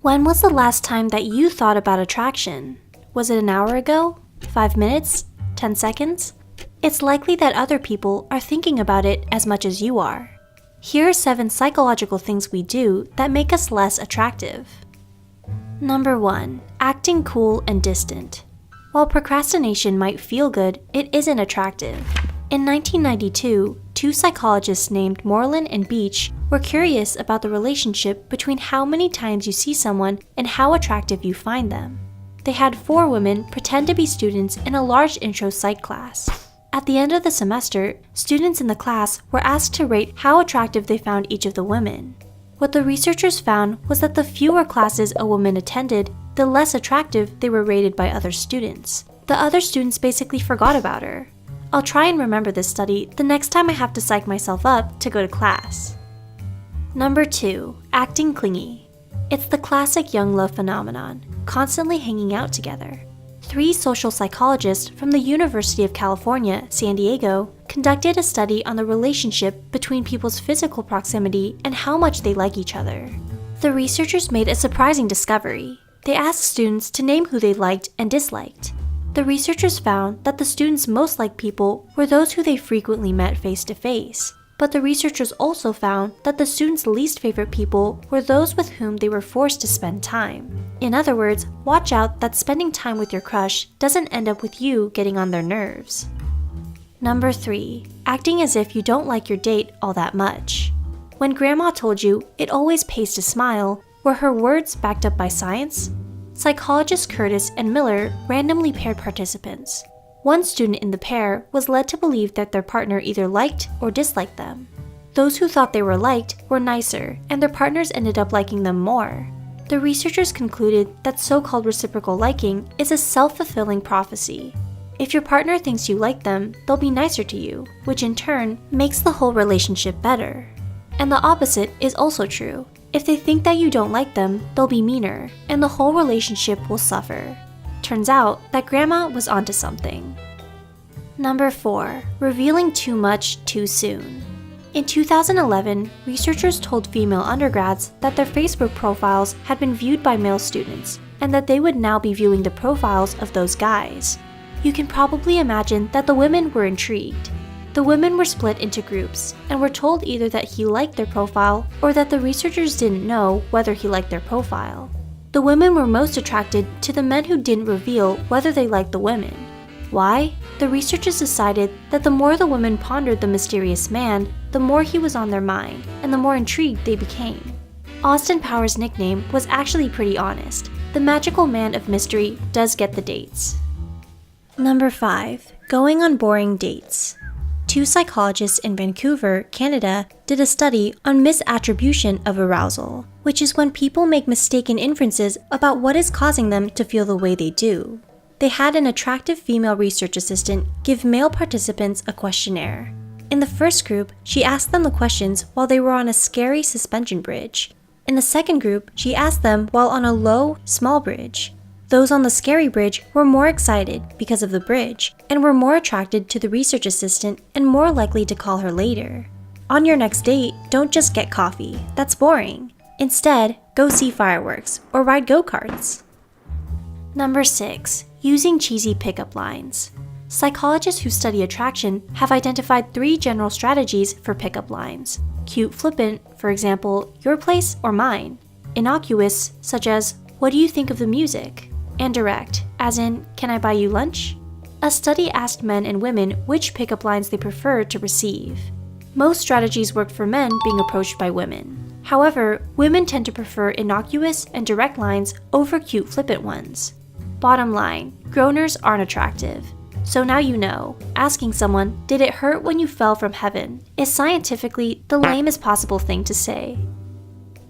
When was the last time that you thought about attraction? Was it an hour ago? 5 minutes? 10 seconds? It's likely that other people are thinking about it as much as you are. Here are 7 psychological things we do that make us less attractive. Number 1. Acting cool and distant. While procrastination might feel good, it isn't attractive. In 1992, 2 psychologists named Moreland and Beach were curious about the relationship between how many times you see someone and how attractive you find them. They had 4 women pretend to be students in a large intro psych class. At the end of the semester, students in the class were asked to rate how attractive they found each of the women. What the researchers found was that the fewer classes a woman attended, the less attractive they were rated by other students. The other students basically forgot about her. I'll try and remember this study the next time I have to psych myself up to go to class. Number 2. Acting clingy. It's the classic young love phenomenon, constantly hanging out together. 3 social psychologists from the University of California, San Diego, conducted a study on the relationship between people's physical proximity and how much they like each other. The researchers made a surprising discovery. They asked students to name who they liked and disliked. The researchers found that the students most liked people were those who they frequently met face-to-face. But the researchers also found that the students' least favorite people were those with whom they were forced to spend time. In other words, watch out that spending time with your crush doesn't end up with you getting on their nerves. Number 3. Acting as if you don't like your date all that much. When grandma told you it always pays to smile, were her words backed up by science? Psychologists Curtis and Miller randomly paired participants. One student in the pair was led to believe that their partner either liked or disliked them. Those who thought they were liked were nicer, and their partners ended up liking them more. The researchers concluded that so-called reciprocal liking is a self-fulfilling prophecy. If your partner thinks you like them, they'll be nicer to you, which in turn makes the whole relationship better. And the opposite is also true. If they think that you don't like them, they'll be meaner, and the whole relationship will suffer. Turns out that grandma was onto something. Number 4. Revealing too much too soon. In 2011, researchers told female undergrads that their Facebook profiles had been viewed by male students, and that they would now be viewing the profiles of those guys. You can probably imagine that the women were intrigued. The women were split into groups, and were told either that he liked their profile or that the researchers didn't know whether he liked their profile. The women were most attracted to the men who didn't reveal whether they liked the women. Why? The researchers decided that the more the women pondered the mysterious man, the more he was on their mind, and the more intrigued they became. Austin Powers' nickname was actually pretty honest. The magical man of mystery does get the dates. Number 5. Going on boring dates. 2 psychologists in Vancouver, Canada, did a study on misattribution of arousal, which is when people make mistaken inferences about what is causing them to feel the way they do. They had an attractive female research assistant give male participants a questionnaire. In the first group, she asked them the questions while they were on a scary suspension bridge. In the second group, she asked them while on a low, small bridge. Those on the scary bridge were more excited because of the bridge, and were more attracted to the research assistant and more likely to call her later. On your next date, don't just get coffee. That's boring. Instead, go see fireworks or ride go-karts. Number 6. Using cheesy pickup lines. Psychologists who study attraction have identified 3 general strategies for pickup lines. Cute flippant, for example, your place or mine. Innocuous, such as, what do you think of the music? And direct, as in, can I buy you lunch? A study asked men and women which pickup lines they preferred to receive. Most strategies worked for men being approached by women. However, women tend to prefer innocuous and direct lines over cute flippant ones. Bottom line, groaners aren't attractive. So now you know, asking someone, did it hurt when you fell from heaven, is scientifically the lamest possible thing to say.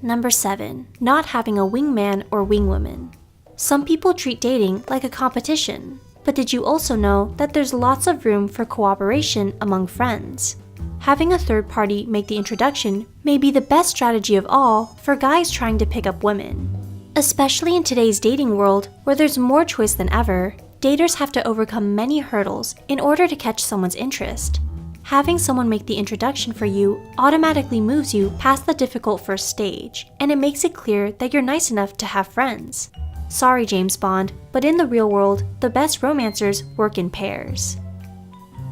Number 7. Not having a wingman or wingwoman. Some people treat dating like a competition, but did you also know that there's lots of room for cooperation among friends? Having a third party make the introduction may be the best strategy of all for guys trying to pick up women. Especially in today's dating world, where there's more choice than ever, daters have to overcome many hurdles in order to catch someone's interest. Having someone make the introduction for you automatically moves you past the difficult first stage, and it makes it clear that you're nice enough to have friends. Sorry, James Bond, but in the real world, the best romancers work in pairs.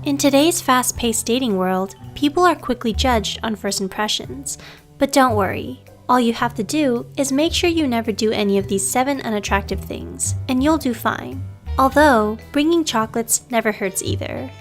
In today's fast-paced dating world, people are quickly judged on first impressions. But don't worry, all you have to do is make sure you never do any of these 7 unattractive things, and you'll do fine. Although, bringing chocolates never hurts either.